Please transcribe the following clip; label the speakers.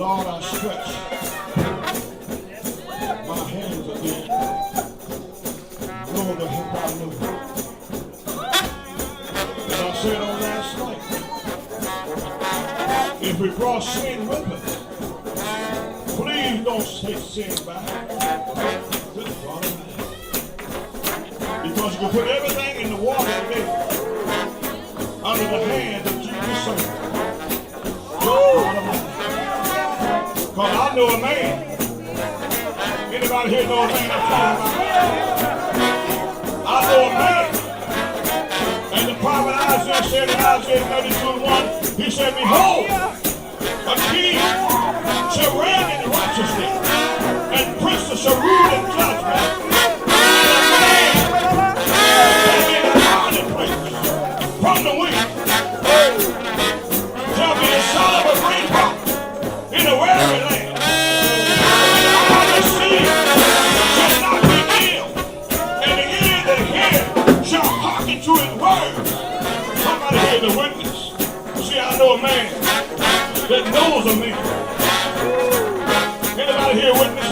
Speaker 1: Lord, I stretch my hands again. Lord, the help I know. As I said on last night, if we brought sin with us, please don't take sin back. Good God Almighty. Because you can put everything in the water today under the hand of Jesus' Son. Good God Almighty. Because I know a man. Anybody here know a man I'm talking about? I know a man. And the prophet Isaiah said in Isaiah 32:1, he said, behold, a king shall reign in righteousness, and princes shall rule in judgment, and a man shall be in a hiding place from the wind, shall be the son of a great rock in a weary land, and all the sea shall not be ill, and the ear that hear shall hearken to his words. Somebody hear the witness. See, I know a man that knows a man. Anybody here witness?